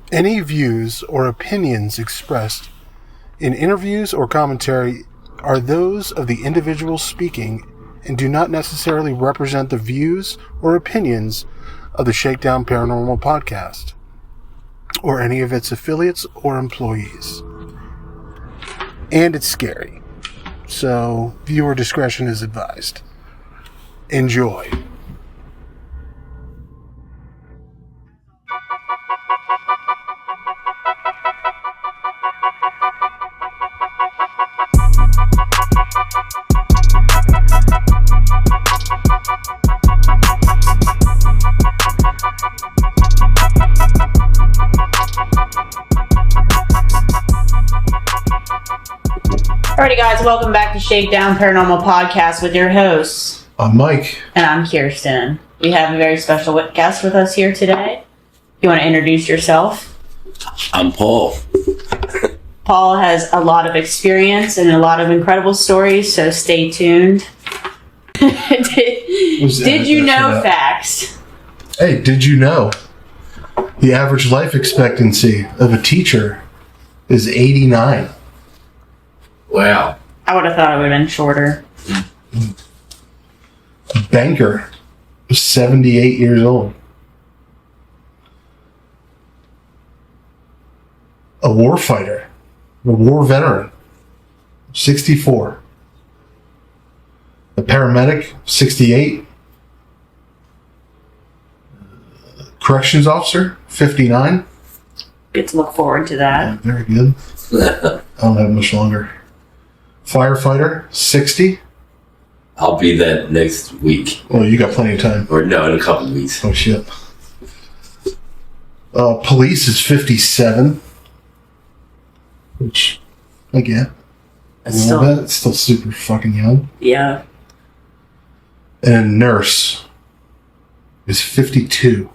Any views or opinions expressed in interviews or commentary are those of the individual speaking and do not necessarily represent the views or opinions of the Shakedown Paranormal Podcast or any of its affiliates or employees. And it's scary. So, viewer discretion is advised. Enjoy. Alrighty guys, welcome back to Shakedown Paranormal Podcast with your hosts. I'm Mike. And I'm Kirsten. We have a very special guest with us here today. You want to introduce yourself? I'm Paul. Paul has a lot of experience and a lot of incredible stories, so stay tuned. Did you know facts? Hey, did you know the average life expectancy of a teacher is 89? Wow. I would have thought it would have been shorter. A banker was 78 years old. A war fighter, a war veteran, 64. A paramedic, 68. Corrections officer, 59. Get to look forward to that. Yeah, very good. I don't have much longer. Firefighter, 60. I'll be that next week. Well, you got plenty of time. Or no, in a couple of weeks. Oh, shit. Police is 57. Which, I get. It's still, It's still super fucking young. yeah. And a nurse is 52.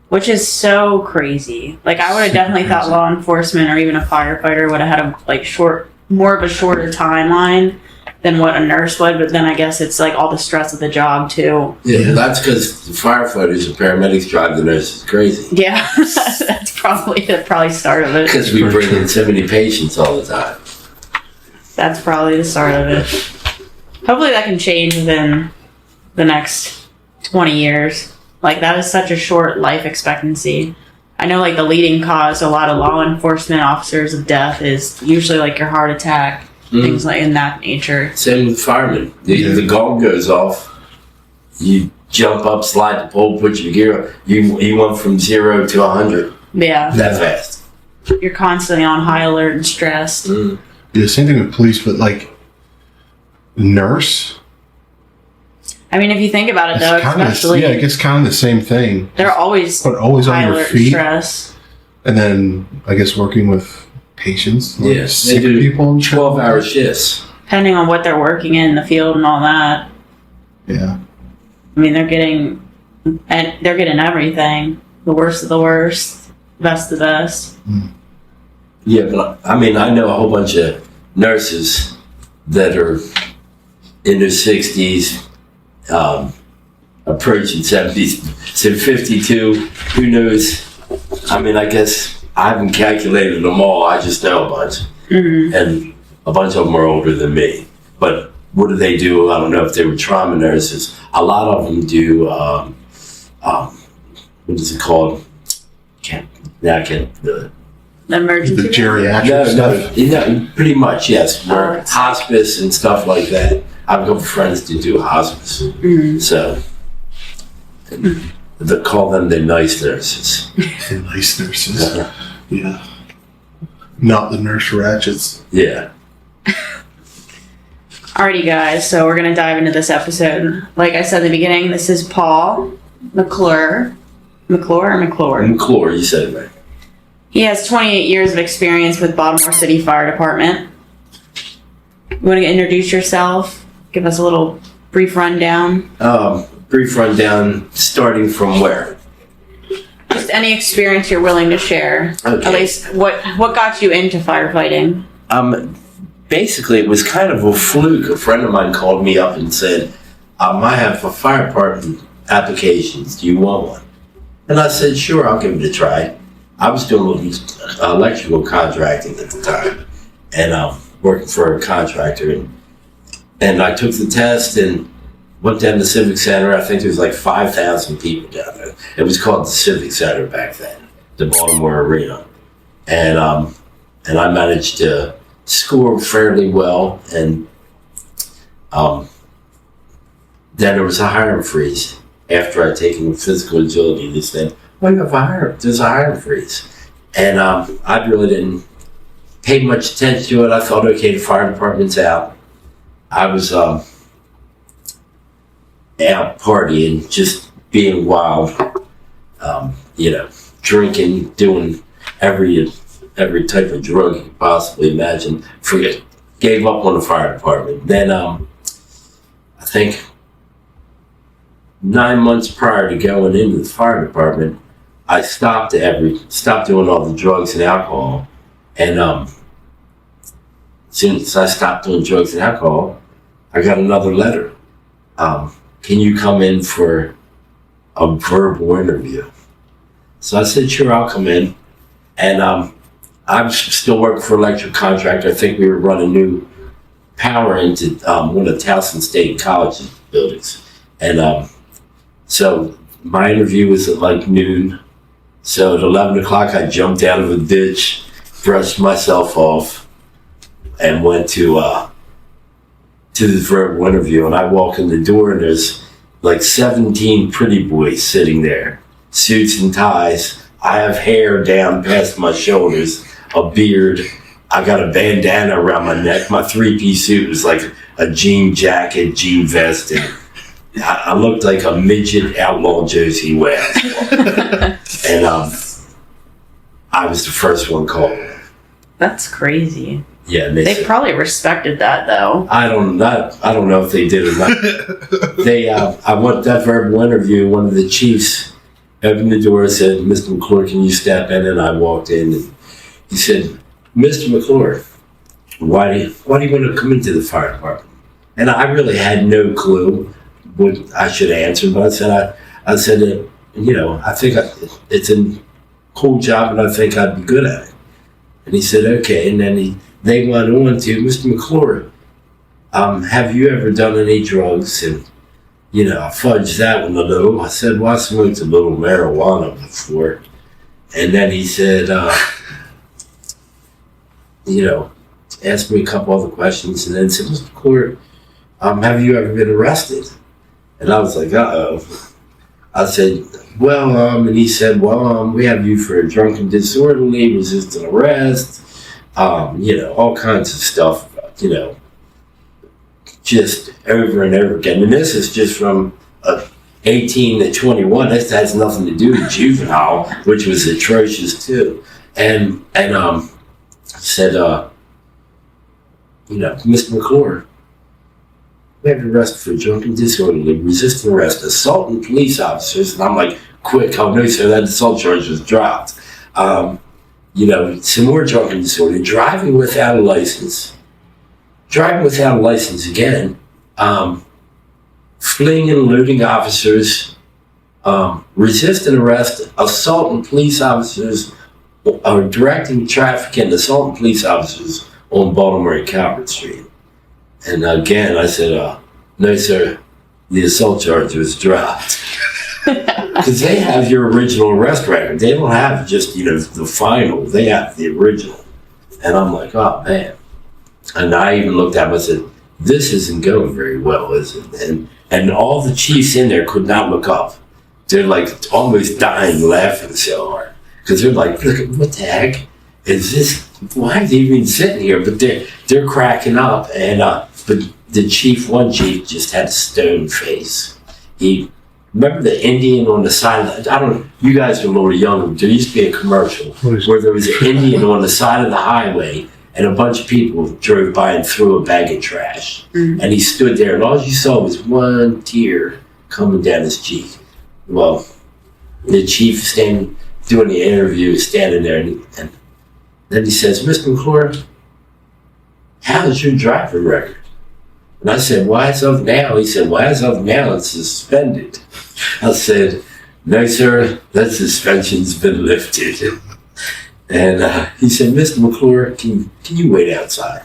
Which is so crazy. Like, I would have definitely thought law enforcement or even a firefighter would have had more of a shorter timeline than what a nurse would, but then I guess it's like all the stress of the job too. Yeah, that's because the firefighters and paramedics drive the nurses crazy. Yeah, that's probably the start of it. Because we bring in so many patients all the time. That's probably the start of it. Hopefully that can change within the next 20 years. Like, that is such a short life expectancy. I know, like, the leading cause a lot of law enforcement officers of death is usually, like, your heart attack, things like in that nature. Same with firemen. The gong goes off, you jump up, slide the pole, put your gear up. You went from 0 to 100. Yeah. That fast. You're constantly on high alert and stressed. Yeah, same thing with police, but, like, nurse... I mean, if you think about it, though, especially... Yeah, it gets kind of the same thing. They're always on your feet. Stress. And then, I guess, working with patients. Like They do people 12-hour shifts. Depending on what they're working in the field and all that. Yeah. I mean, they're getting everything. The worst of the worst. Best of the best. Yeah, but I mean, I know a whole bunch of nurses that are in their 60s, approaching 70s, so 52, who knows? I mean, I guess I haven't calculated them all, I just know a bunch. And a bunch of them are older than me. But what do they do? I don't know if they were trauma nurses. A lot of them do, what is it called? The emergency The geriatric stuff? No, pretty much, yes. Hospice and stuff like that. I've got friends to do hospice. So, they call them the nice nurses. The nice nurses. Yeah. Not the nurse ratchets. Yeah. Alrighty, guys, so we're going to dive into this episode. Like I said at the beginning, this is Paul McClure. McClure, you said it right. He has 28 years of experience with Baltimore City Fire Department. You want to introduce yourself? Give us a little brief rundown. Brief rundown, starting from where? Just any experience you're willing to share. Okay. At least, what got you into firefighting? Basically, it was kind of a fluke. A friend of mine called me up and said, I have a fire department applications. Do you want one? And I said, sure, I'll give it a try. I was doing electrical contracting at the time, and working for a contractor, and I took the test and went down to the Civic Center. I think there was like 5,000 people down there. It was called the Civic Center back then, the Baltimore Arena, and I managed to score fairly well, and then there was a hiring freeze after I'd taken physical agility. They said, "Well, there's a hiring freeze," and I really didn't pay much attention to it. I thought, okay, the fire department's out. I was out partying, just being wild, drinking, doing every type of drug you could possibly imagine. Gave up on the fire department. Then I think 9 months prior to going into the fire department, I stopped doing all the drugs and alcohol. And since I stopped doing drugs and alcohol, I got another letter. Can you come in for a verbal interview? So I said, sure, I'll come in. And I was still working for an electric contractor. I think we were running new power into one of Towson State College's buildings. And so my interview was at like noon. So at 11 o'clock, I jumped out of a ditch, brushed myself off, and went to the verbal interview. And I walk in the door, and there's like 17 pretty boys sitting there, suits and ties. I have hair down past my shoulders, a beard. I got a bandana around my neck. My three-piece suit was like a jean jacket, jean vest, and I looked like a midget outlaw Josie Wales. And I was the first one called. That's crazy. Yeah, they probably respected that, though. I don't know if they did or not. I went that verbal interview. One of the chiefs opened the door and said, "Mr. McClure, can you step in?" And I walked in, and he said, "Mr. McClure, why do you want to come into the fire department?" And I really had no clue what I should answer, but I said, I think it's a cool job, and I think I'd be good at it. And he said, okay. And then they went on to, "Mr. McClure, have you ever done any drugs?" And I fudged that one a little. I said, "Well, I smoked a little marijuana before." And then he said, asked me a couple other questions, and then said, "Mr. McClure, have you ever been arrested?" And I was like, uh-oh. I said, well, and he said, well, we have you for drunken disorderly, resisting arrest, all kinds of stuff, just over and over again. And this is just from 18 to 21. This has nothing to do with juvenile, which was atrocious too. And said, "Mr. McClure, we have you arrested for drunken disorderly, resisting arrest, assaulting police officers." And I'm like, quick, oh no, sir, that assault charge was dropped. Some more drunken disorderly, driving without a license again, fleeing and eluding officers, resisting arrest, assaulting police officers, or directing traffic and assaulting police officers on Baltimore and Calvert Street. And again, I said, no, sir, the assault charge was dropped. Because they have your original arrest record. They don't have just, the final. They have the original. And I'm like, oh, man. And I even looked at him and said, this isn't going very well, is it? And all the chiefs in there could not look up. They're like almost dying laughing so hard. Because they're like, look, what the heck is this? Why are they even sitting here? But they're cracking up. And but one chief just had a stone face. Remember the Indian on the side of you guys are a little younger. There used to be a commercial where there was an Indian on the side of the highway, and a bunch of people drove by and threw a bag of trash. Mm-hmm. And he stood there, and all you saw was one tear coming down his cheek. Well, the chief doing the interview, standing there, and then he says, "Mr. McClure, how's your driving record?" And I said, "Why as of now?" He said, "Why as of now it's suspended." I said, "No, sir, that suspension's been lifted." And he said, Mr. McClure, can you wait outside?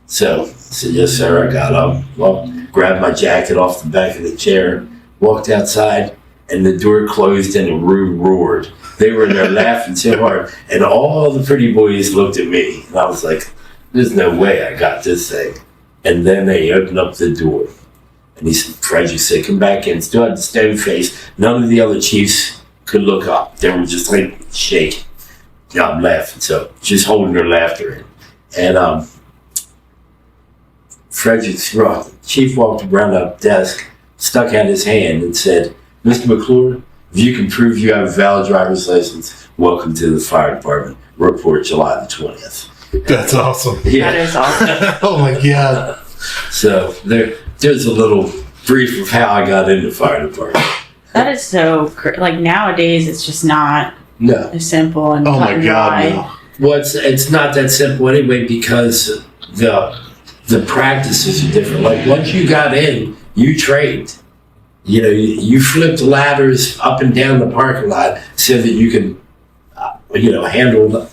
So I said, yes, sir. I got up, grabbed my jacket off the back of the chair, walked outside, and the door closed and the room roared. They were in there laughing so hard, and all the pretty boys looked at me, and I was like, there's no way I got this thing. And then they opened up the door, and he said, Frederick said, come back in. Still had the stone face. None of the other chiefs could look up. They were just like shaking. Yeah, I'm laughing, so just holding their laughter in. And Frederick's chief walked around the desk, stuck out his hand, and said, Mr. McClure, if you can prove you have a valid driver's license, welcome to the fire department. Report July the 20th. That's awesome. That is awesome. Oh my God. So there's a little brief of how I got into the fire department. That is so, like nowadays it's just not as simple and Oh cut my and God, dry. no. Well, it's not that simple anyway, because the practices are different. Like once you got in, you trained. You flipped ladders up and down the parking lot so that you could, handle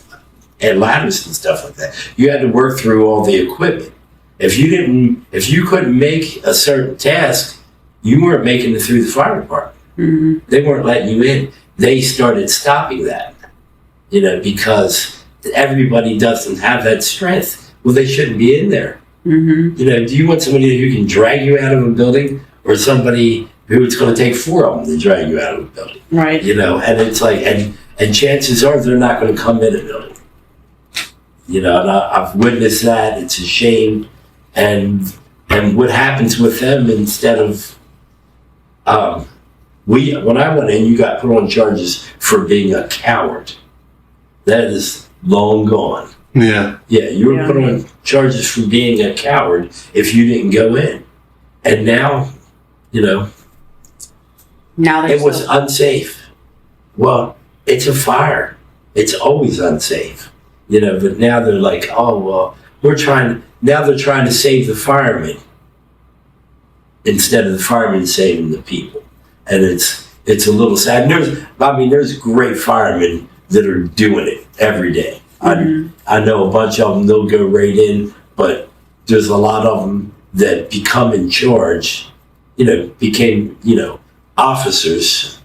and ladders and stuff like that. You had to work through all the equipment. If you couldn't make a certain task, you weren't making it through the fire department. Mm-hmm. They weren't letting you in. They started stopping that, because everybody doesn't have that strength. Well, they shouldn't be in there. Mm-hmm. Do you want somebody who can drag you out of a building, or somebody who it's going to take 4 of them to drag you out of a building? Right. And it's like, and chances are they're not going to come in a building. And I've witnessed that. It's a shame. And what happens with them, instead of, when I went in, you got put on charges for being a coward. That is long gone. Yeah. Yeah, you were put on charges for being a coward if you didn't go in. And now, Now it was unsafe. Well, it's a fire. It's always unsafe. But now they're like, oh, well, now they're trying to save the firemen instead of the firemen saving the people. And it's a little sad. There's great firemen that are doing it every day. Mm-hmm. I know a bunch of them, they'll go right in, but there's a lot of them that become in charge, became, officers,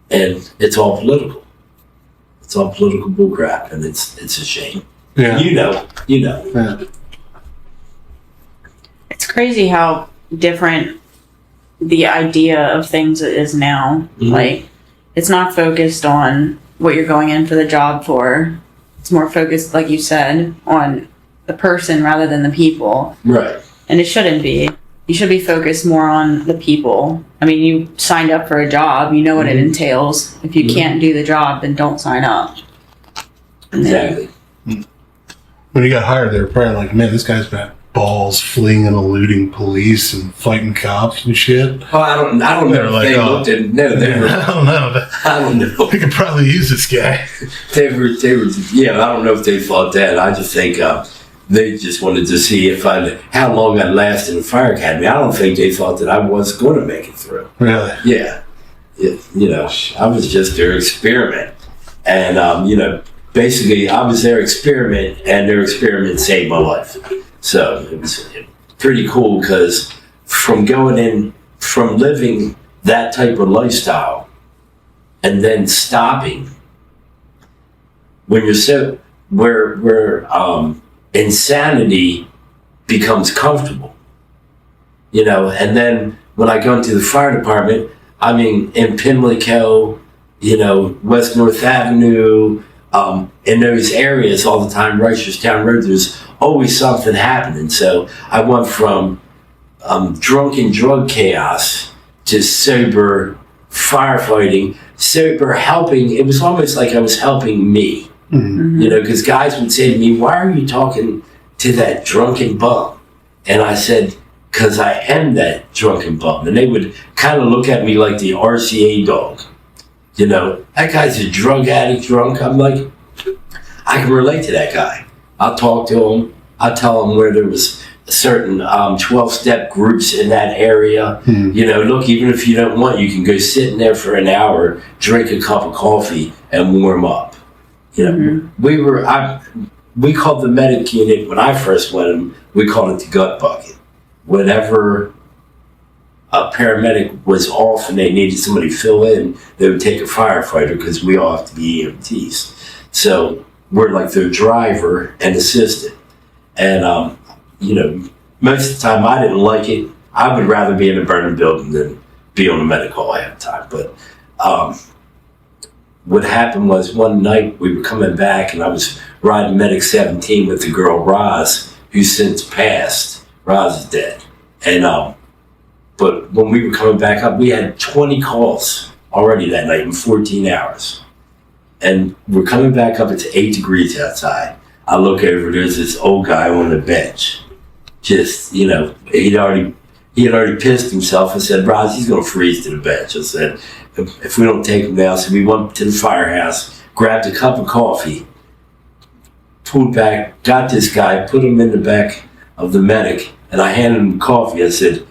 and it's all political. It's all political bullcrap, and it's a shame. Yeah. You know. Yeah. It's crazy how different the idea of things is now. Mm-hmm. Like, it's not focused on what you're going in for the job for. It's more focused, like you said, on the person rather than the people. Right. And it shouldn't be. You should be focused more on the people. I mean, you signed up for a job. You know what it entails. If you can't do the job, then don't sign up. Exactly. When you got hired, they were probably like, man, this guy's got balls fleeing and eluding police and fighting cops and shit. Oh, I don't know if like, they looked at. No, they were. I don't know. I don't know. We could probably use this guy. They were. Yeah, I don't know if they thought that. I just think they just wanted to see how long I'd last in the fire academy. I don't think they thought that I was going to make it through. Really? Yeah. I was just their experiment, and basically I was their experiment, and their experiment saved my life. So it was pretty cool, because from living that type of lifestyle and then stopping, when you're where insanity becomes comfortable, and then when I go into the fire department, I mean, in Pimlico, West North Avenue, in those areas all the time, Reisterstown Road, there's always something happening. So I went from drunken drug chaos to sober firefighting, sober helping. It was almost like I was helping me, because guys would say to me, why are you talking to that drunken bum? And I said, because I am that drunken bum. And they would kind of look at me like the RCA dog. That guy's a drug addict, drunk. I'm like, I can relate to that guy. I'll talk to him. I'll tell him where there was certain 12-step groups in that area. Look, even if you don't want, you can go sit in there for an hour, drink a cup of coffee, and warm up. You know, we called the medic unit, when I first went in, we called it the gut bucket. Whenever a paramedic was off and they needed somebody to fill in, they would take a firefighter because we all have to be EMTs. So we're like their driver and assistant. And, you know, most of the time I didn't like it. I would rather be in a burning building than be on a medic call half the time. But what happened was one night we were coming back and I was riding Medic 17 with the girl Roz, who's since passed. Roz is dead. And but when we were coming back up, we had 20 calls already that night in 14 hours. And we're coming back up, it's 8 degrees outside. I look over, there's this old guy on the bench. Just, you know, he had already pissed himself. I said, Roz, he's going to freeze to the bench. I said, if we don't take him down. So we went to the firehouse, grabbed a cup of coffee, pulled back, got this guy, put him in the back of the medic, and I handed him coffee. I said,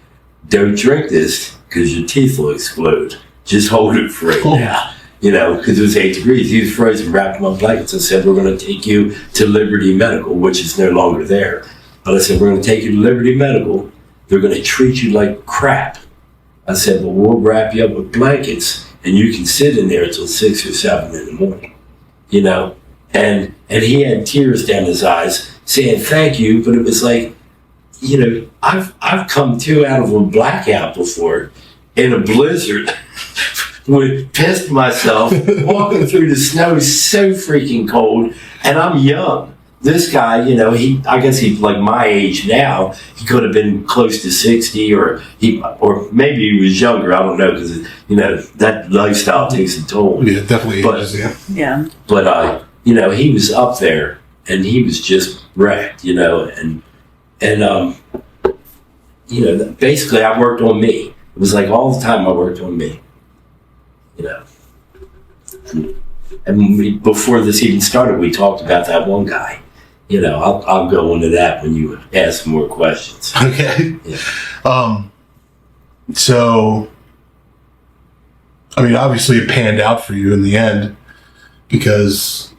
don't drink this because your teeth will explode. Just hold it for right now. You know, because it was 8 degrees. He was frozen, wrapped him up blankets. I said, we're going to take you to Liberty Medical, which is no longer there. But I said, we're going to take you to Liberty Medical. They're going to treat you like crap. I said, well, we'll wrap you up with blankets and you can sit in there until 6 or 7 in the morning. You know? And he had tears down his eyes saying thank you, but it was like, you know, I've come out of a blackout before in a blizzard. Pissed myself, walking through the snow, so freaking cold, and I'm young. This guy, you know, I guess he's like my age now. He could have been close to 60, or maybe he was younger. I don't know, because you know that lifestyle takes a toll. Yeah, definitely. Yeah. But you know, he was up there, and he was just wrecked. You know, and you know, basically, I worked on me. It was like all the time I worked on me. You know, and before this even started, we talked about that one guy. You know, I'll go into that when you ask more questions. Okay. Yeah. So, I mean, obviously it panned out for you in the end because,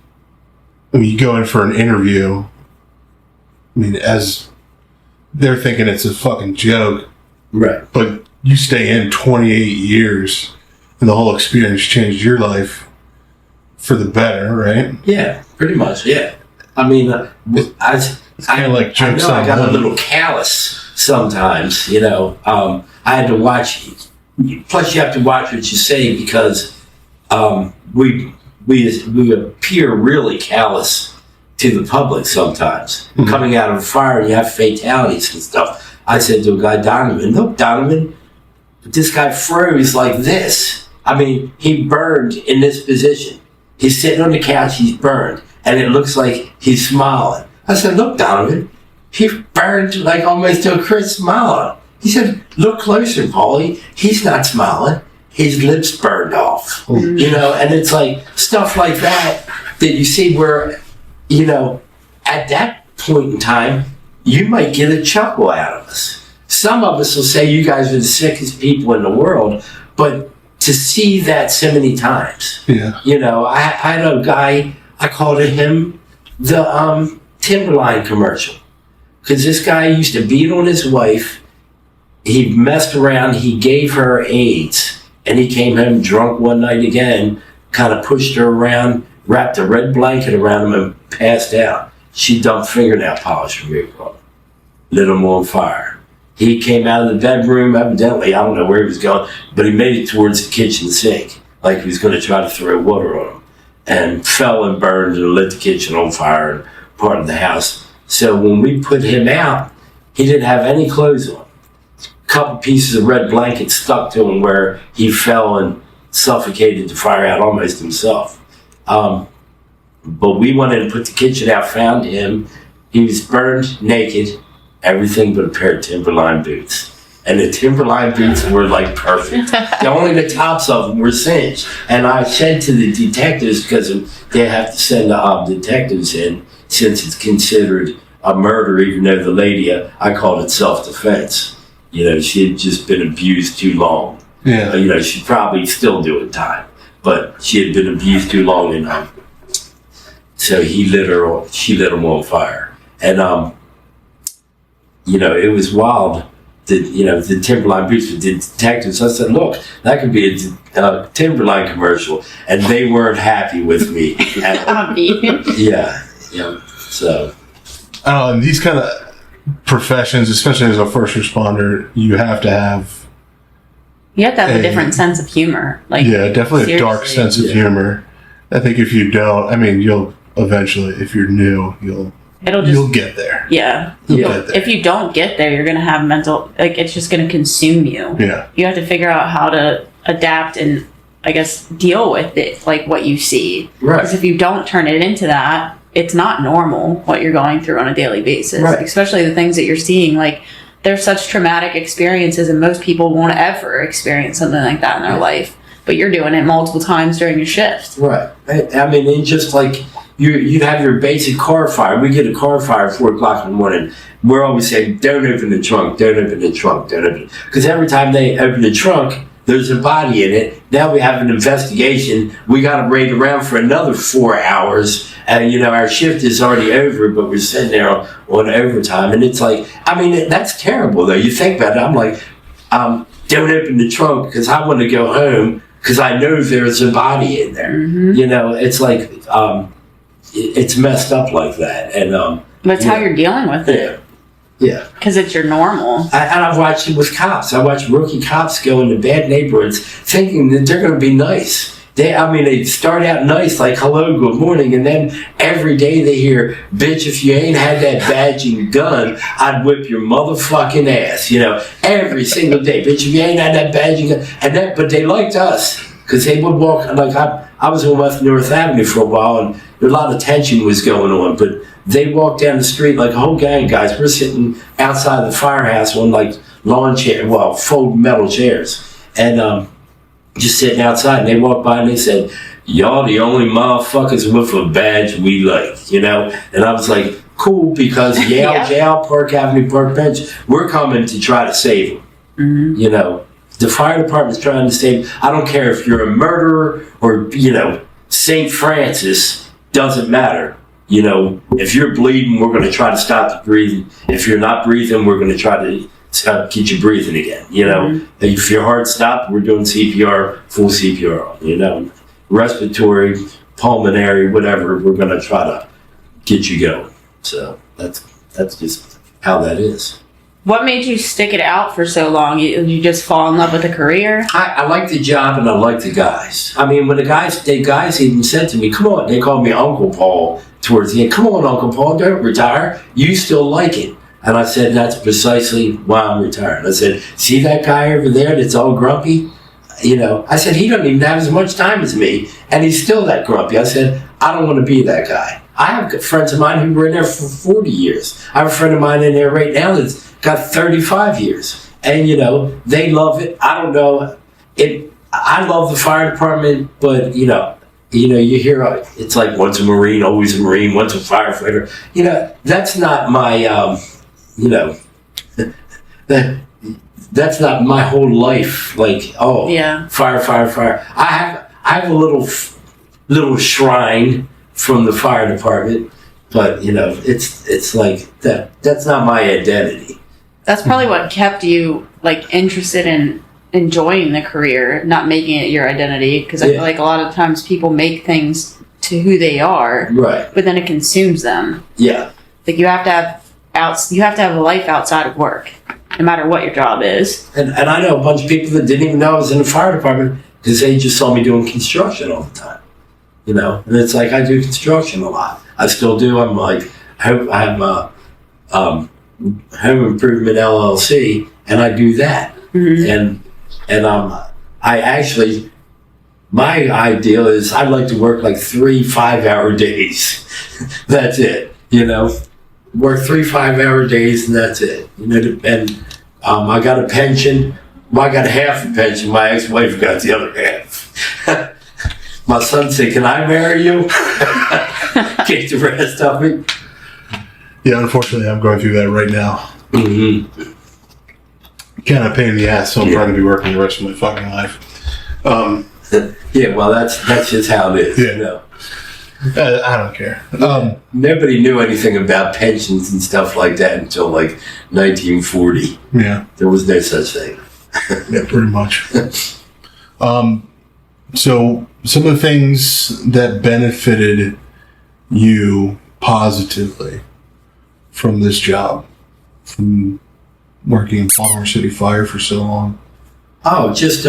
I mean, you go in for an interview. I mean, as they're thinking it's a fucking joke. Right. But you stay in 28 years. And the whole experience changed your life for the better, right? Yeah, pretty much. Yeah. I mean, it's kind of like jokes on. I got a little callous sometimes. You know, I had to watch. Plus, you have to watch what you say because we appear really callous to the public sometimes. Mm-hmm. Coming out of a fire, you have fatalities and stuff. I said to a guy, Donovan, look, Donovan, this guy froze like this. I mean, he burned in this position. He's sitting on the couch, he's burned, and it looks like he's smiling. I said, look, Donovan, he burned like almost to a crisp smile. He said, look closer, Paulie. He's not smiling. His lips burned off. Mm-hmm. You know, and it's like stuff like that you see where, you know, at that point in time, you might get a chuckle out of us. Some of us will say you guys are the sickest people in the world, but to see that so many times, yeah. You know, I had a guy, I called him the Timberline commercial, because this guy used to beat on his wife. He messed around. He gave her AIDS, and he came home drunk one night again. Kind of pushed her around, wrapped a red blanket around him, and passed out. She dumped fingernail polish remover on him, lit him on fire. He came out of the bedroom, evidently, I don't know where he was going, but he made it towards the kitchen sink, like he was going to try to throw water on him, and fell and burned and lit the kitchen on fire and part of the house. So when we put him out, he didn't have any clothes on. A couple pieces of red blanket stuck to him where he fell and suffocated the fire out almost himself. But we went in and put the kitchen out, found him. He was burned naked, everything but a pair of Timberline boots. And the Timberline boots were like perfect. Only the tops of them were singed. And I said to the detectives, because they have to send detectives in, since it's considered a murder, even though the lady, I called it self-defense. You know, she had just been abused too long. Yeah. You know, she'd probably still doing time, but she had been abused too long. And So she lit him on fire. And, it was wild. The Timberline Beach with the detectives. I said, look, that could be a Timberline commercial. And they weren't happy with me. Yeah. So. In these kind of professions, especially as a first responder, you have to have a different sense of humor. Definitely seriously. A dark sense of humor. I think if you don't, you'll eventually, if you're new, you'll get there. Yeah. You'll get there. If you don't get there, you're going to have mental, it's just going to consume you. Yeah. You have to figure out how to adapt and, I guess, deal with it, like what you see. Right. Because if you don't turn it into that, it's not normal what you're going through on a daily basis. Right. Especially the things that you're seeing. Like, there's such traumatic experiences, and most people won't ever experience something like that in their life. But you're doing it multiple times during your shift. Right. And just like you have your basic car fire. We get a car fire at 4 o'clock in the morning. We're always saying, don't open the trunk, don't open the trunk, don't open it. Because every time they open the trunk, there's a body in it. Now we have an investigation. We got to wait around for another 4 hours. And, our shift is already over, but we're sitting there on overtime. And it's like, that's terrible, though. You think about it. I'm like, don't open the trunk because I want to go home because I know there's a body in there. Mm-hmm. It's like, it's messed up like that. And that's how you're dealing with it. Yeah. Because it's your normal. And I've watched it with cops. I watched rookie cops go into bad neighborhoods thinking that they're going to be nice. They start out nice, like, hello, good morning, and then every day they hear, bitch, if you ain't had that badge and gun, I'd whip your motherfucking ass, every single day. Bitch, if you ain't had that badge and gun. But they liked us, because they would walk, like, I was on West North Avenue for a while, and a lot of tension was going on, but they walked down the street like a whole gang of guys. We're sitting outside the firehouse on, like, lawn chairs, fold metal chairs, and, just sitting outside, and they walked by and they said, y'all the only motherfuckers with a badge we like, And I was like, cool, because Yale, Park Avenue, Park Bench, we're coming to try to save them. Mm-hmm. The fire department's trying to save. I don't care if you're a murderer or, St. Francis, doesn't matter. If you're bleeding, we're going to try to stop the breathing. If you're not breathing, we're going to try to get you breathing again. Mm-hmm. If your heart stopped, we're doing CPR, full CPR. Respiratory, pulmonary, whatever. We're going to try to get you going. So that's just how that is. What made you stick it out for so long? You just fall in love with the career? I like the job and I like the guys. When the guys even said to me, come on, they called me Uncle Paul towards the end. Come on, Uncle Paul, don't retire. You still like it. And I said, that's precisely why I'm retiring. I said, see that guy over there that's all grumpy? I said, he doesn't even have as much time as me, and he's still that grumpy. I said, I don't want to be that guy. I have friends of mine who were in there for 40 years. I have a friend of mine in there right now that's got 35 years. And, they love it. I don't know. I love the fire department, but, you hear it's like once a Marine, always a Marine, once a firefighter. That's not my... that's not my whole life. Like, fire. I have a little shrine from the fire department, but it's like that. That's not my identity. That's probably what kept you interested in enjoying the career, not making it your identity. Because I feel like a lot of times people make things to who they are, right? But then it consumes them. Yeah, you have to have a life outside of work, no matter what your job is. And I know a bunch of people that didn't even know I was in the fire department because they just saw me doing construction all the time. And it's like I do construction a lot. I still do. I'm like, I'm Home Improvement LLC, and I do that. Mm-hmm. And I actually, my ideal is I'd like to work like 3 5-hour days. That's it. Work 3 5-hour days and that's it. And I got a pension. Well, I got half a pension. My ex-wife got the other half. My son said, "Can I marry you?" Get the rest of it. Yeah, unfortunately, I'm going through that right now. Mm-hmm. Kind of pain in the ass, so I'm trying to be working the rest of my fucking life. Yeah, well, that's just how it is. Yeah. I don't care. Nobody knew anything about pensions and stuff like that until like 1940. Yeah. There was no such thing. Yeah, pretty much. So some of the things that benefited you positively from this job, from working in Baltimore City Fire for so long. Oh, just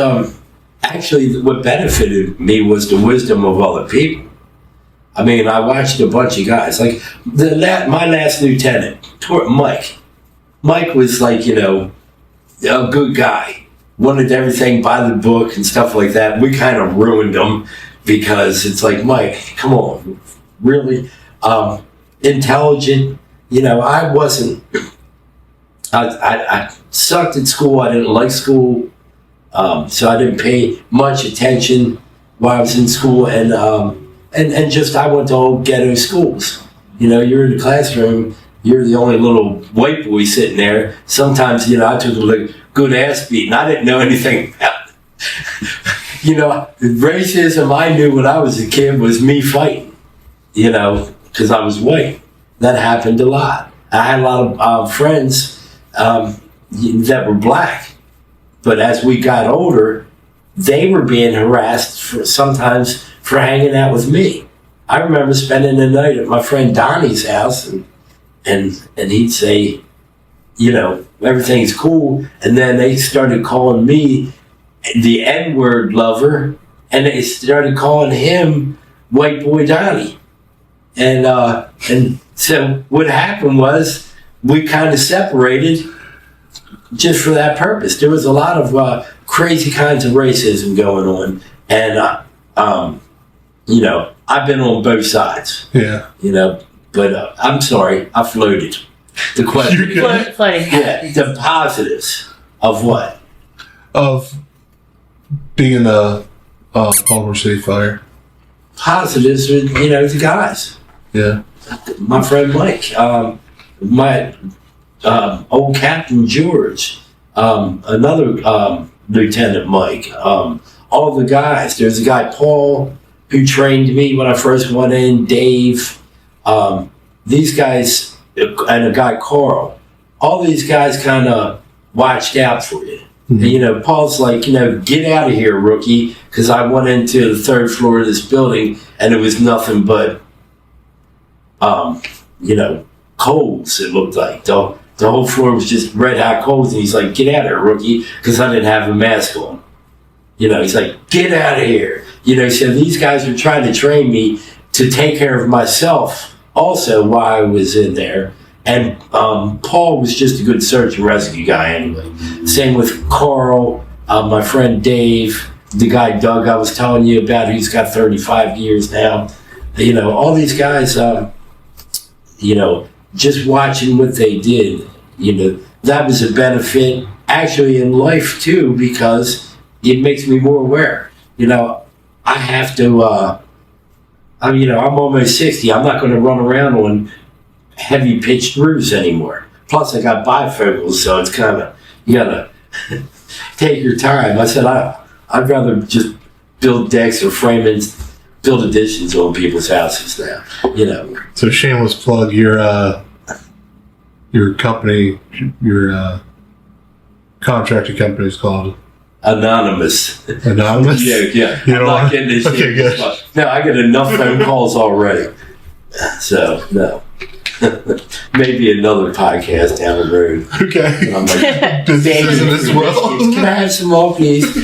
actually, what benefited me was the wisdom of other people. I mean, I watched a bunch of guys like my last lieutenant, Mike. Mike was like, you know, a good guy. Wanted everything by the book and stuff like that. We kind of ruined him because it's like, Mike, come on, really? Intelligent. You know, I wasn't, I sucked at school. I didn't like school. So I didn't pay much attention while I was in school. And just, I went to old ghetto schools. You know, you're in the classroom, you're the only little white boy sitting there. Sometimes, you know, I took a good ass beating. I didn't know anything about it. You know, racism I knew when I was a kid was me fighting, you know, because I was white. That happened a lot. I had a lot of friends that were black, but as we got older, they were being harassed sometimes for hanging out with me. I remember spending the night at my friend Donnie's house, and he'd say, you know, everything's cool, and then they started calling me the N-word lover, and they started calling him White Boy Donnie. And so what happened was we kind of separated just for that purpose. There was a lot of crazy kinds of racism going on, and you know, I've been on both sides. Yeah. You know, but I'm sorry, I floated. The question. Floating. Yeah, the positives of what? Of being in the Baltimore City Fire. Positives are, you know, the guys. Yeah. My friend Mike, my old Captain George, another Lieutenant Mike, all the guys. There's a guy, Paul, who trained me when I first went in, Dave, these guys, and a guy, Carl. All these guys kind of watched out for you. Mm-hmm. And, you know, Paul's like, you know, get out of here, rookie, because I went into the third floor of this building and it was nothing but, you know, coals, it looked like. The whole floor was just red hot coals, and he's like, get out of here, rookie, because I didn't have a mask on. You know, he's like, get out of here. You know, so these guys were trying to train me to take care of myself also while I was in there. And Paul was just a good search and rescue guy anyway. Same with Carl, my friend Dave, the guy Doug I was telling you about, who's got 35 years now. You know, all these guys, you know, just watching what they did, you know, that was a benefit actually in life too, because it makes me more aware. You know, I have to, you know, I'm almost 60. I'm not going to run around on heavy pitched roofs anymore. Plus, I got bifocals, so it's kind of, you got to take your time. I said, I'd rather just build decks or build additions on people's houses now, you know. So, shameless plug, your company, your contracting company is called Anonymous. Anonymous? Yeah. You I'm not getting this okay, shit. good. No, I get enough phone calls already. So, no. Maybe another podcast down the road. Okay. I'm like, business as well. Can I have some more, please?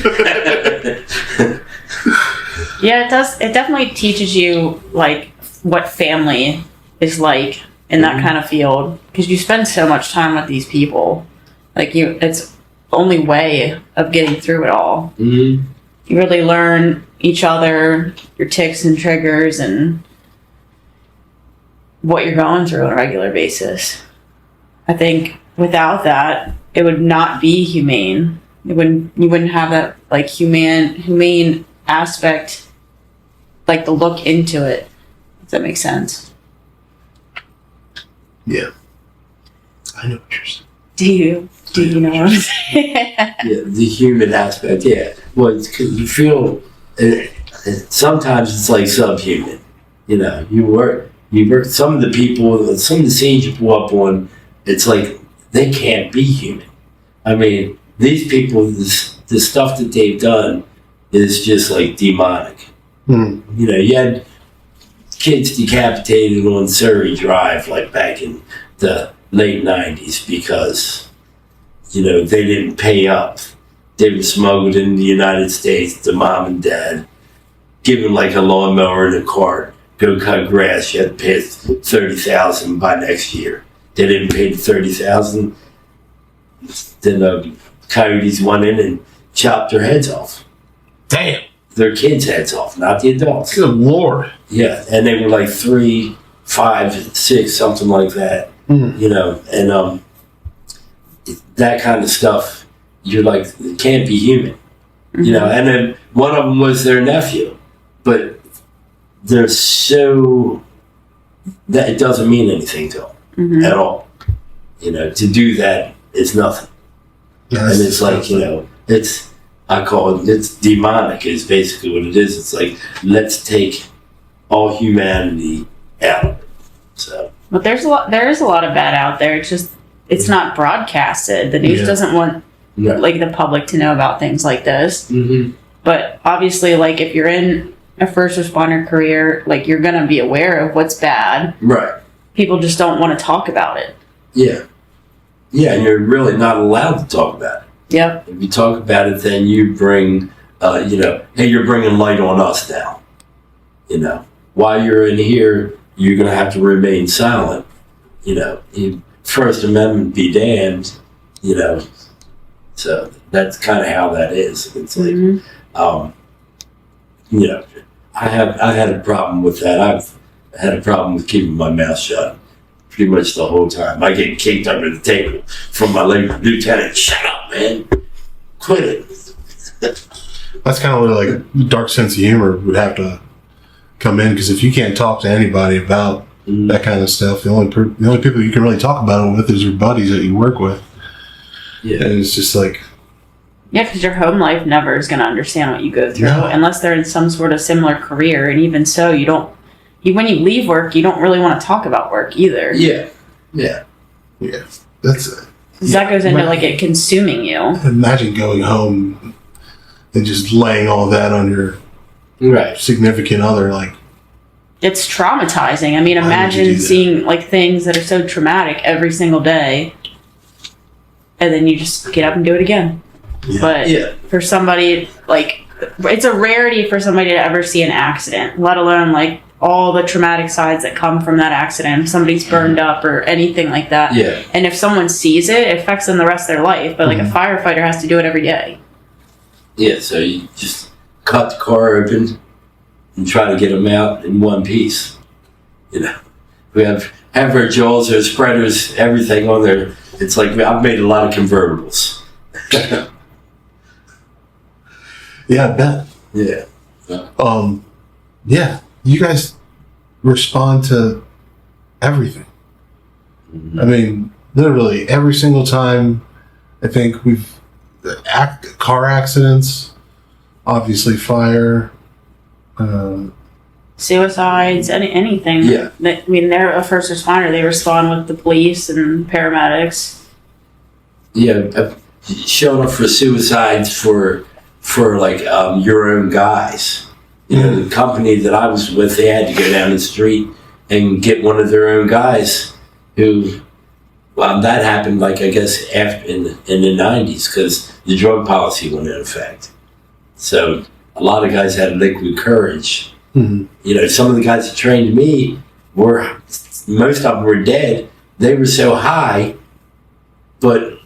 Yeah, it does. It definitely teaches you like what family is like in that kind of field, because you spend so much time with these people. Like it's the only way of getting through it all. Mm-hmm. You really learn each other, your tics and triggers, and what you're going through on a regular basis. I think without that, it would not be humane. You wouldn't have that like humane aspect, like the look into it. If that makes sense. Yeah. I know what you're saying. Do you know what I'm saying? Yeah, the human aspect, yeah. Well, it's 'cause you feel, sometimes it's like subhuman. You know, you work. Some of the people, some of the scenes you pull up on, it's like they can't be human. I mean, these people, the stuff that they've done is just like demonic. You know, you had kids decapitated on Surrey Drive like back in the late 90s because, you know, they didn't pay up. They were smuggled in the United States to mom and dad, given like a lawnmower and a cart. Go cut grass. You had to pay $30,000 by next year. They didn't pay the $30,000. Then the coyotes went in and chopped their heads off. Damn. Their kids' heads off, not the adults. Good Lord. Yeah, and they were like 3, 5, 6, something like that. You know, and that kind of stuff. You're like, it can't be human. You know, and then one of them was their nephew, but they're so that it doesn't mean anything to them at all. You know, to do that is nothing. Yes. And it's like, you know, I call it's demonic is basically what it is. It's like, let's take all humanity out. So, but there is a lot of bad out there. It's just, it's not broadcasted. The news doesn't want like the public to know about things like this. But obviously, like if you're in a first responder career, like you're going to be aware of what's bad. Right. People just don't want to talk about it. Yeah. Yeah, and you're really not allowed to talk about it. Yep. If you talk about it, then you bring, you know, hey, you're bringing light on us now. You know, while you're in here, you're going to have to remain silent. You know, First Amendment be damned, you know. So that's kind of how that is. It's like, you know, I had a problem with that. I've had a problem with keeping my mouth shut pretty much the whole time. I get kicked under the table from my lieutenant. Shut up, man. Quit it. That's kind of where like a dark sense of humor would have to come in, because if you can't talk to anybody about that kind of stuff, the only people you can really talk about it with is your buddies that you work with. Yeah, and it's just like, yeah, because your home life never is going to understand what you go through unless they're in some sort of similar career, and even so, you don't. When you leave work, you don't really want to talk about work either. Yeah. That's it. That goes into like it consuming you. Imagine going home and just laying all that on your significant other. Like, it's traumatizing. I mean, imagine seeing like things that are so traumatic every single day, and then you just get up and do it again. Yeah. But for somebody, like, it's a rarity for somebody to ever see an accident, let alone like all the traumatic sides that come from that accident. If somebody's burned up or anything like that. Yeah. And if someone sees it, it affects them the rest of their life. But like a firefighter has to do it every day. Yeah, so you just cut the car open and try to get them out in one piece. You know, we have our jaws, our spreaders, everything on there. It's like I've made a lot of convertibles. Yeah, I bet. Yeah. Yeah. You guys respond to everything. I mean, literally every single time. I think we've car accidents, obviously fire, suicides, anything. Yeah. I mean, they're a first responder. They respond with the police and paramedics. Yeah, showing up for suicides for like your own guys. You know, the company that I was with, they had to go down the street and get one of their own guys who, that happened, like, I guess, after in the 90s, because the drug policy went in effect. So a lot of guys had liquid courage. You know, some of the guys that trained me most of them were dead. They were so high, but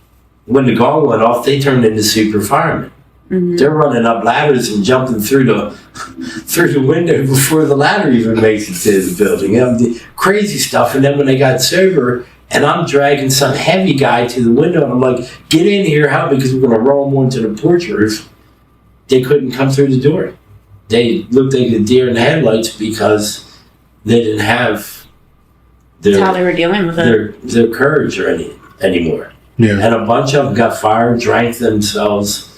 when the gong went off, they turned into super firemen. They're running up ladders and jumping through the window before the ladder even makes it to the building. You know, the crazy stuff. And then when they got sober, and I'm dragging some heavy guy to the window, and I'm like, "Get in here, help me, because we're going to roll him onto the porch roof." They couldn't come through the door. They looked like a deer in the headlights because they didn't have That's how they were dealing with it. Their courage anymore. Yeah. And a bunch of them got fired, drank themselves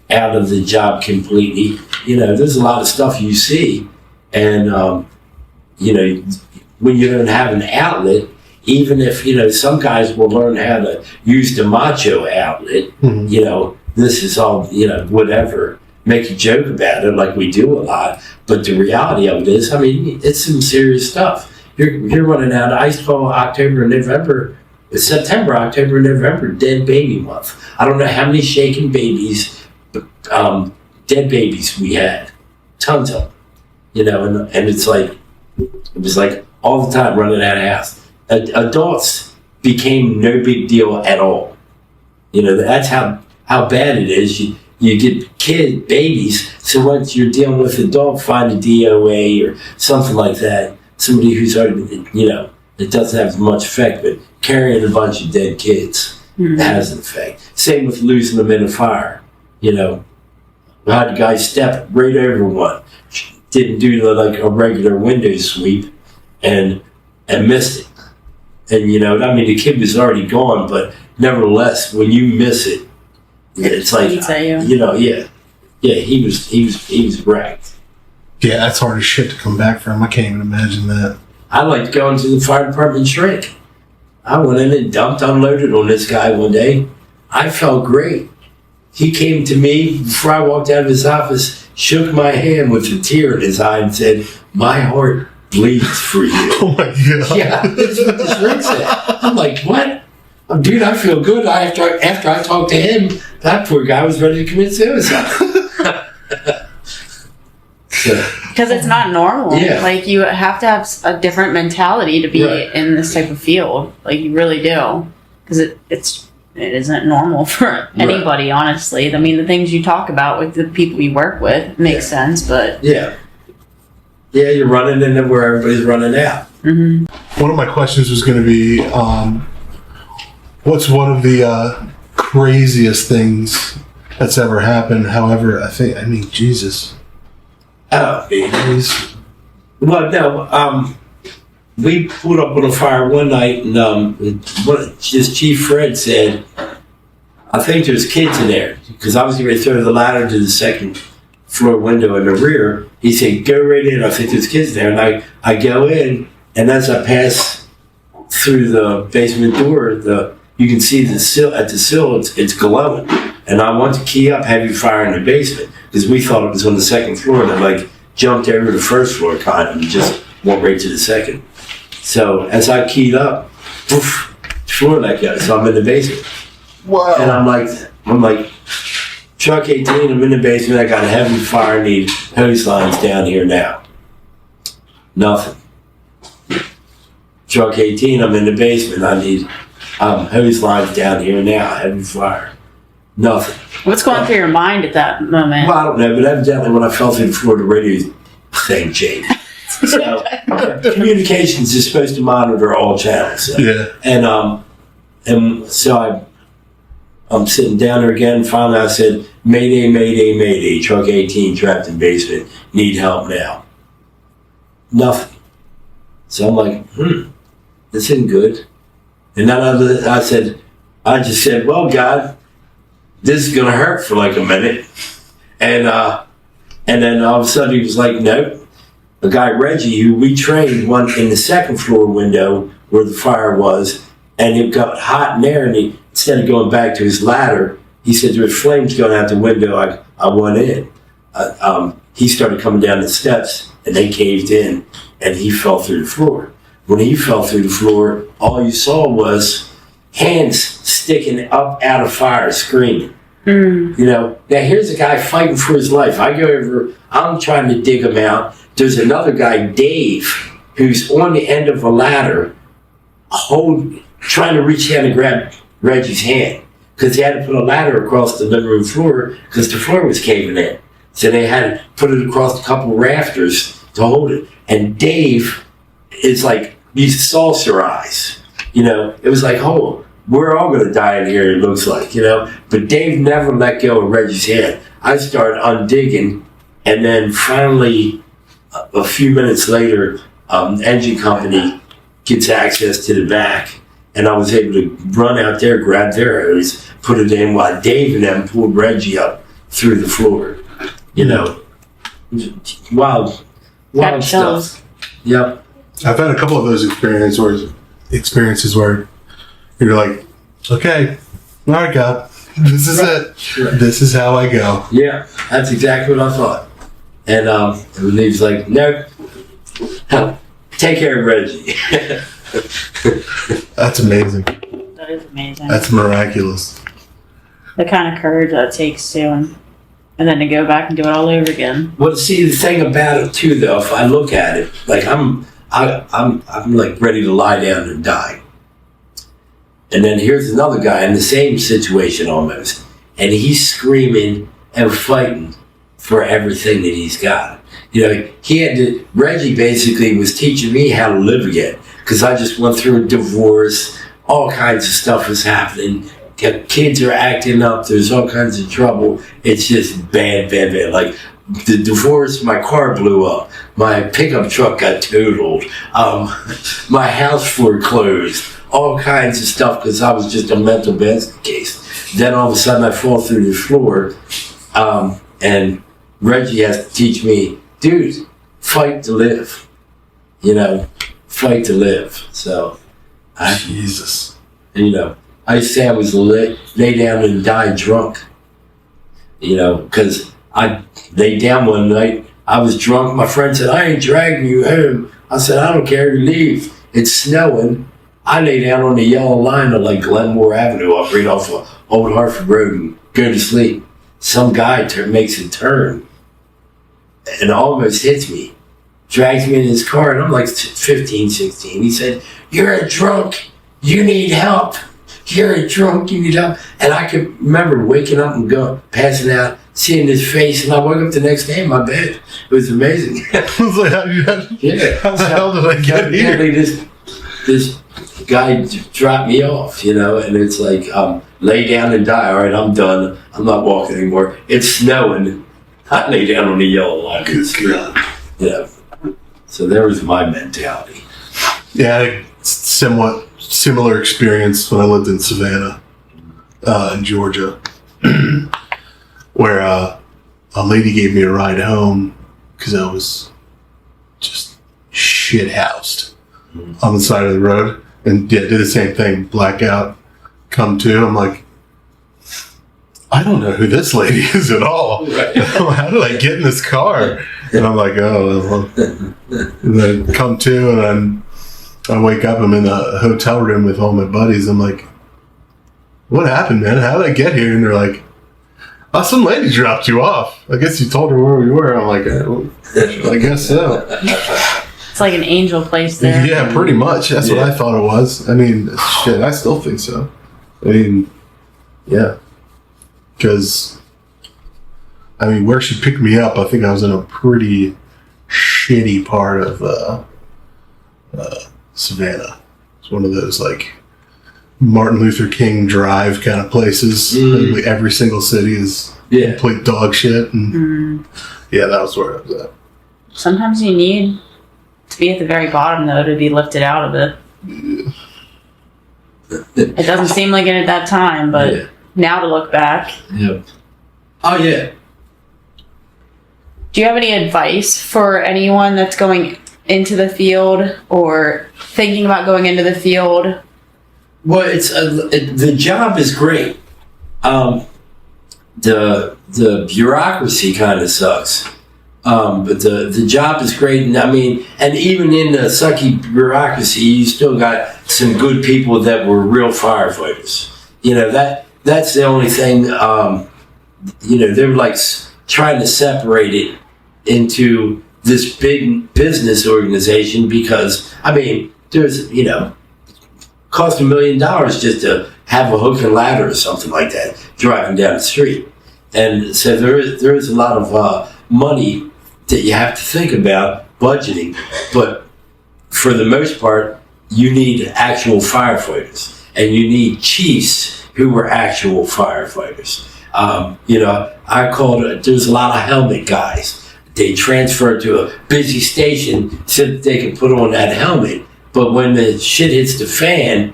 out of the job completely. You know, there's a lot of stuff you see, and you know, when you don't have an outlet, even if, you know, some guys will learn how to use the macho outlet, you know, this is all, you know, whatever, make a joke about it like we do a lot. But the reality of it is, I mean, it's some serious stuff. You're running out of ice fall October and November, September, October, November, dead baby month. I don't know how many shaken babies, dead babies we had. Tons of them. You know, and it's like, it was like all the time running out of house. Adults became no big deal at all. You know, that's how bad it is. You get babies, so once you're dealing with adult, find a DOA or something like that. Somebody who's already, you know, it doesn't have much effect, but carrying a bunch of dead kids has an effect. Same with losing them in a fire. You know, I had a guy step right over one, didn't do like a regular window sweep, and missed it. And you know, I mean, the kid was already gone, but nevertheless, when you miss it, it's like, you know, yeah, he was wrecked. Yeah, that's hard as shit to come back from. I can't even imagine that. I liked going to the fire department shrink. I went in and dumped, unloaded on this guy one day. I felt great. He came to me before I walked out of his office, shook my hand with a tear in his eye and said, "My heart bleeds for you." Oh my God. Yeah, that's what the shrink said. I'm like, what? Oh, dude, I feel good. After I talked to him, that poor guy was ready to commit suicide. Because it's not normal. Yeah. Like, you have to have a different mentality to be in this type of field. Like, you really do. Because it isn't normal for anybody, honestly. I mean, the things you talk about with the people you work with makes sense, but... Yeah, you're running into where everybody's running out. One of my questions was going to be, what's one of the craziest things that's ever happened? However, I mean, Jesus. Oh, Please. well, no. We pulled up on a fire one night, and this Chief Fred said, "I think there's kids in there," because I was going to throw the ladder to the second floor window in the rear. He said, "Go right in. I think there's kids there." And I go in, and as I pass through the basement door, you can see the sill. At the sill, it's glowing. And I want to key up heavy fire in the basement because we thought it was on the second floor, and I jumped over the first floor kind of and just went right to the second. So as I keyed up, poof, the floor let go. So I'm in the basement. Wow. And I'm like, truck 18, I'm in the basement. I got a heavy fire, need hose lines down here now. Nothing. Truck 18, I'm in the basement. I need hose lines down here now. Heavy fire. Nothing. What's going through your mind at that moment? Well, I don't know, but evidently when I fell through the floor, the radio thing changed. So communications is supposed to monitor all channels. So. Yeah. And so I'm sitting down there again. Finally, I said, "Mayday, mayday, mayday! Truck 18 trapped in basement. Need help now." Nothing. So I'm like, this isn't good. And then I just said, "Well, God, this is gonna hurt for like a minute," and then all of a sudden he was like, "Nope." A guy, Reggie, who we trained, one in the second floor window where the fire was, and it got hot in there, and instead of going back to his ladder, he said there was flames going out the window. I went in. He started coming down the steps, and they caved in, and he fell through the floor. When he fell through the floor, all you saw was hands sticking up out of fire, screaming. You know, now here's a guy fighting for his life. I go over, I'm trying to dig him out. There's another guy, Dave, who's on the end of a ladder, trying to reach down and grab Reggie's hand, because he had to put a ladder across the living room floor because the floor was caving in. So they had to put it across a couple rafters to hold it. And Dave is like these saucer eyes. You know, it was like, oh, we're all going to die in here, it looks like, you know. But Dave never let go of Reggie's hand. I started undigging, and then finally, a few minutes later, engine company gets access to the back, and I was able to run out there, grab their hose, put it in, while Dave and them pulled Reggie up through the floor. You know, wild stuff. Yep. I've had a couple of those experiences where you're like, okay, all right, God, this is it. Right. This is how I go. Yeah, that's exactly what I thought. And he was like, no, take care of Reggie. That's amazing. That is amazing. That's miraculous. The kind of courage that it takes to, and then to go back and do it all over again. Well, see, the thing about it too, though, if I look at it, like I'm like ready to lie down and die. And then here's another guy in the same situation almost, and he's screaming and fighting for everything that he's got. Reggie basically was teaching me how to live again, because I just went through a divorce, all kinds of stuff was happening. Kids are acting up, there's all kinds of trouble. It's just bad. Like the divorce, my car blew up, my pickup truck got totaled, my house foreclosed, all kinds of stuff because I was just a mental basket case. Then all of a sudden I fall through the floor, and Reggie has to teach me, dude, fight to live. Fight to live. So, Jesus. I used to say I was lay down and die drunk. Because I laid down one night, I was drunk. My friend said, I ain't dragging you home. I said, I don't care, you leave. It's snowing. I lay down on the yellow line of like Glenmore Avenue up right off of Old Hartford Road and go to sleep. Some guy makes a turn and almost hits me, drags me in his car, and I'm like 15, 16. He said, you're a drunk, you need help. You're a drunk, you need help. And I could remember waking up and passing out, seeing his face, and I woke up the next day in my bed. It was amazing. I was like, how the hell did I get here? This guy dropped me off, and it's like, lay down and die. All right, I'm done. I'm not walking anymore. It's snowing. I lay down on the yellow line. Good God. So there was my mentality. Yeah, somewhat similar experience when I lived in Savannah, in Georgia, where a lady gave me a ride home because I was just shit-housed on the side of the road, and did the same thing, blackout, come to. I'm like, I don't know who this lady is at all. Right. How did I get in this car? And I'm like, oh, well. And then come to, and then I wake up, I'm in a hotel room with all my buddies. I'm like, what happened, man? How did I get here? And they're like, oh, some lady dropped you off. I guess you told her where we were. I'm like, I guess so. It's like an angel place there. Yeah, pretty much. That's what I thought it was. I mean, shit, I still think so. I mean, yeah. Because, where she picked me up, I think I was in a pretty shitty part of Savannah. It's one of those, like, Martin Luther King Drive kind of places. Like, every single city is complete dog shit. And yeah, that was where I was at. Sometimes you need to be at the very bottom, though, to be lifted out of it. Yeah. It doesn't seem like it at that time, but now to look back. Yep. Oh, yeah. Do you have any advice for anyone that's going into the field or thinking about going into the field? Well, the job is great. The bureaucracy kind of sucks. But the job is great, and and even in the sucky bureaucracy, you still got some good people that were real firefighters. That's the only thing. They were like trying to separate it into this big business organization because there's cost $1 million just to have a hook and ladder or something like that driving down the street, and so there is a lot of money that you have to think about budgeting, but for the most part, you need actual firefighters, and you need chiefs who were actual firefighters. There's a lot of helmet guys. They transfer to a busy station so that they can put on that helmet, but when the shit hits the fan,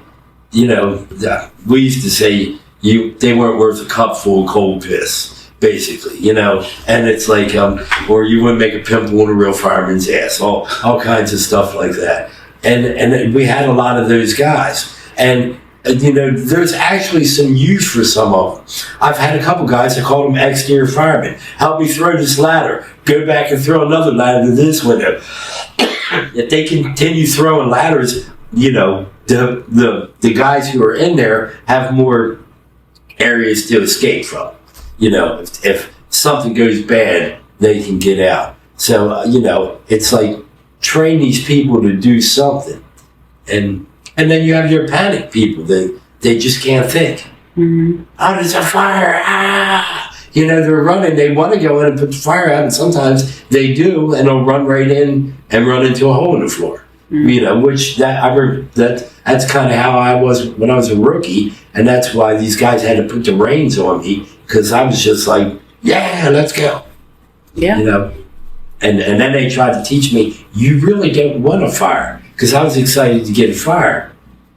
we used to say they weren't worth a cup full of cold piss. basically, and it's like, or you wouldn't make a pimple in a real fireman's ass, all kinds of stuff like that. And we had a lot of those guys. And, there's actually some use for some of them. I've had a couple guys, I called them exterior firemen. Help me throw this ladder. Go back and throw another ladder to this window. If they continue throwing ladders, the guys who are in there have more areas to escape from. If something goes bad, they can get out. So, it's like train these people to do something. And then you have your panic people that they just can't think. Mm-hmm. Oh, there's a fire. They're running. They want to go in and put the fire out, and sometimes they do, and they'll run right in and run into a hole in the floor. Mm-hmm. That's kind of how I was when I was a rookie, and that's why these guys had to put the reins on me, because I was just like, yeah, let's go. Yeah. And then they tried to teach me, you really don't want a fire, because I was excited to get a fire.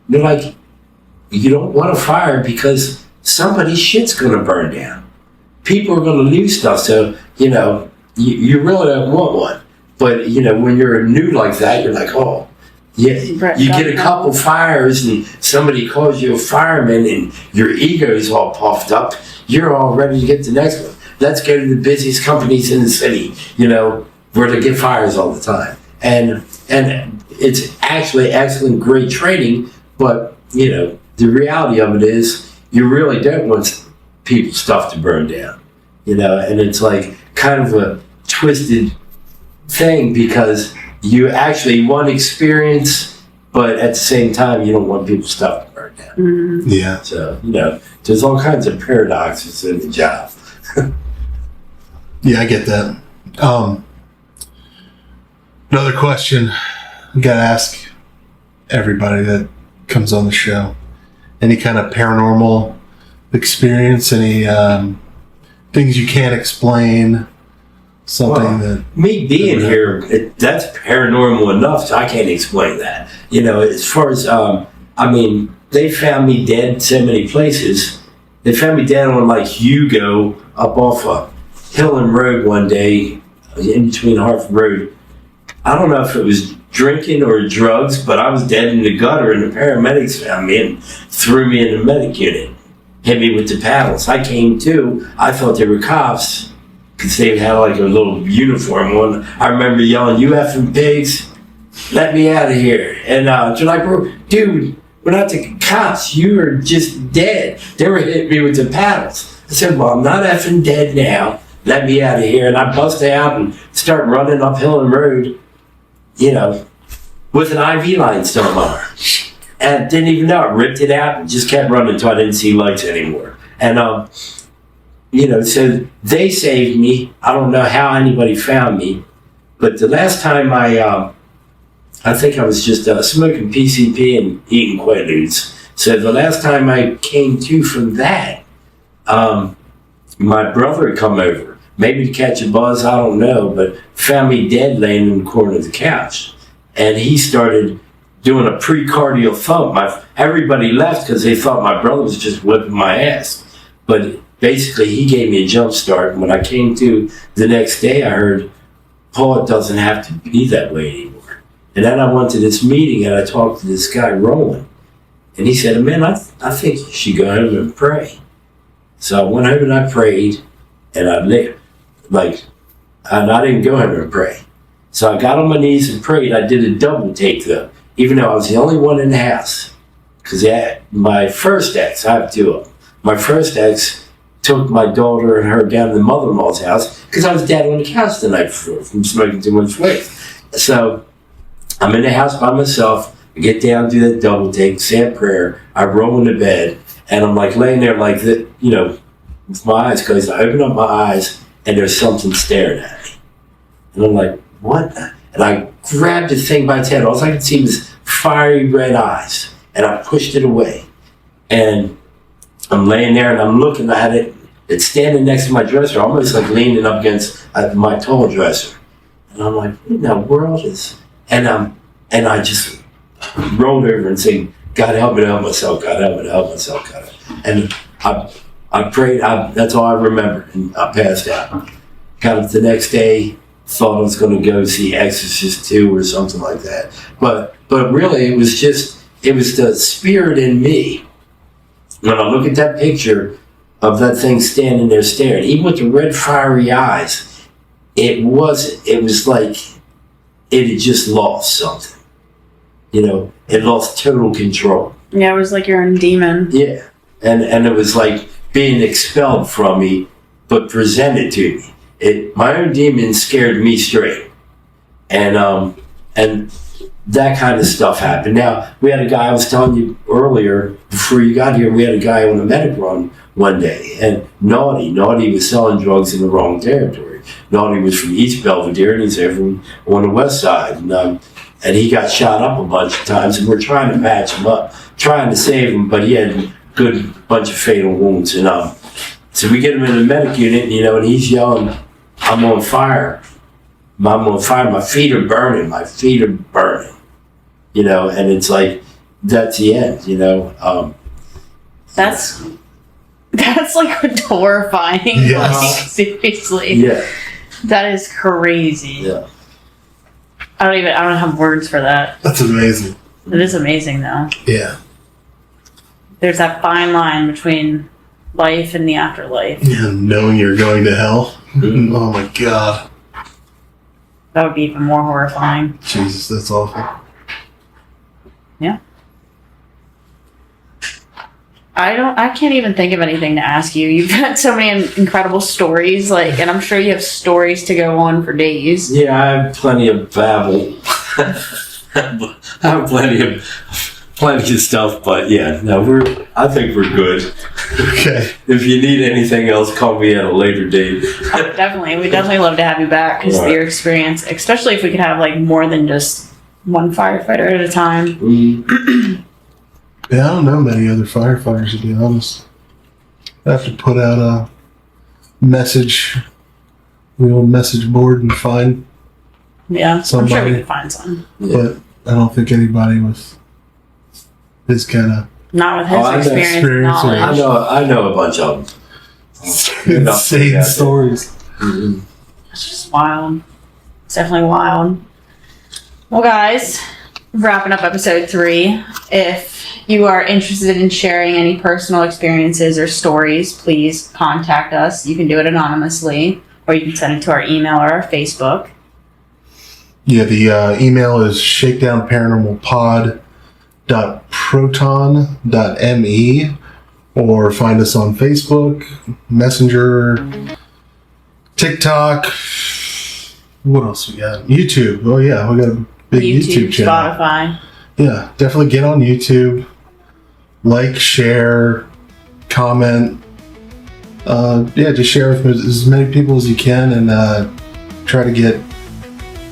They're like, you don't want a fire because somebody's shit's going to burn down. People are going to lose stuff, so, you really don't want one. But, when you're new like that, you're like, oh, yeah, you get a couple fires and somebody calls you a fireman and your ego's all puffed up, you're all ready to get the next one. Let's go to the busiest companies in the city, where they get fires all the time. And it's actually excellent, great training, but, the reality of it is you really don't want people's stuff to burn down, and it's like kind of a twisted thing, because you actually want experience, but at the same time, you don't want people's stuff to burn down. Mm-hmm. Yeah. So, there's all kinds of paradoxes in the job. Yeah, I get that. Another question I gotta ask everybody that comes on the show. Any kind of paranormal experience? Any things you can't explain? Something that... Me being here, that's paranormal enough, so I can't explain that. As far as, they found me dead so many places. They found me dead on, like, Hugo up off a hill and road one day, in between Hartford Road. I don't know if it was drinking or drugs, but I was dead in the gutter, and the paramedics found me and threw me in the medic unit. Hit me with the paddles. I came to, I thought they were cops, because they had like a little uniform on. I remember yelling, "You effing pigs, let me out of here." And they're like, "Dude, we're not the cops, you are just dead." They were hitting me with the paddles. I said, "Well, I'm not effing dead now. Let me out of here." And I bust out and start running up Hill and Road, with an IV line still on my arm. And didn't even know it. Ripped it out and just kept running until I didn't see lights anymore. And, so they saved me. I don't know how anybody found me. But the last time I think I was just smoking PCP and eating Quaaludes. So the last time I came to from that, my brother had come over. Maybe to catch a buzz, I don't know, but found me dead laying in the corner of the couch. And he started doing a precardial thump. Everybody left because they thought my brother was just whipping my ass. But basically, he gave me a jump start. And when I came to the next day, I heard, "Paul, it doesn't have to be that way anymore." And then I went to this meeting and I talked to this guy, Roland. And he said, "Man, I think you should go home and pray." So I went home and I prayed. And I didn't go home and pray. So I got on my knees and prayed. I did a double take though, even though I was the only one in the house. Because my first ex, I have two of them. My first ex took my daughter and her down to the mother-in-law's house because I was dead on the couch the night before from smoking too much weed. So I'm in the house by myself. I get down, do that double take, say a prayer. I roll into bed, and I'm like laying there like that, with my eyes closed. I open up my eyes, and there's something staring at me. And I'm like, what? And I grabbed the thing by its head. All I could see was fiery red eyes. And I pushed it away. And I'm laying there, and I'm looking at it. It's standing next to my dresser, almost like leaning up against my tall dresser. And I'm like, what in the world is... And I just rolled over and said, "God help me to help myself, God help me to help myself, God." And I I prayed. That's all I remember. And I passed out. Got up the next day. Thought I was going to go see Exorcist 2 or something like that. But really, it was the spirit in me. When I look at that picture of that thing standing there staring, even with the red fiery eyes, it was like it had just lost something. It lost total control. Yeah, it was like your own demon. Yeah. And it was like being expelled from me, but presented to me. My own demon scared me straight. And that kind of stuff happened. Now, we had a guy, I was telling you earlier, before you got here, we had a guy on a medic run one day. And Naughty was selling drugs in the wrong territory. Naughty was from East Belvedere, and he's there from on the west side. And he got shot up a bunch of times, and we're trying to patch him up, trying to save him, but he had a good bunch of fatal wounds. And so we get him in the medic unit, and he's yelling, I'm on fire. I'm on fire. My feet are burning. And it's like, that's the end, That's like horrifying. Yes. Like, seriously. Yeah. That is crazy. Yeah. I don't have words for that. That's amazing. It is amazing though. Yeah. There's that fine line between life and the afterlife. Yeah, knowing you're going to hell. Oh my God. That would be even more horrifying. Jesus, that's awful. Yeah. I can't even think of anything to ask you. You've got so many incredible stories, and I'm sure you have stories to go on for days. Yeah, I have plenty of babble. I have plenty of stuff, but yeah, no, I think we're good. Okay. If you need anything else, call me at a later date. Definitely. We'd definitely love to have you back because of your experience, especially if we could have more than just one firefighter at a time. Yeah, I don't know many other firefighters, to be honest. I have to put out a message, the old message board, and find Yeah, somebody. I'm sure we could find some. But I don't think anybody with his kind of Not with his experience knowledge. I know a bunch of them. insane stories. Mm-hmm. It's just wild. It's definitely wild. Well, guys, wrapping up episode 3. If you are interested in sharing any personal experiences or stories, please contact us. You can do it anonymously, or you can send it to our email or our Facebook. Yeah, the email is shakedownparanormalpod.proton.me, or find us on Facebook, Messenger, TikTok. What else we got? YouTube. Oh yeah, we got a big YouTube channel. Spotify. Yeah, definitely get on YouTube. Like, share, comment. Just share with as many people as you can, and try to get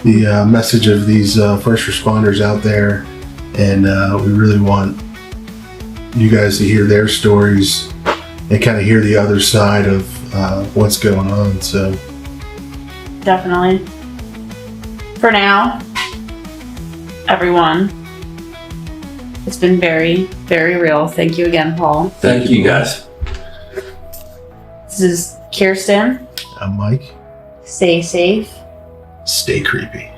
the message of these first responders out there. And we really want you guys to hear their stories and kind of hear the other side of what's going on. So Definitely. For now, everyone, it's been very, very real. Thank you again, Paul. Thank you, guys. This is Kirsten. I'm Mike. Stay safe. Stay creepy.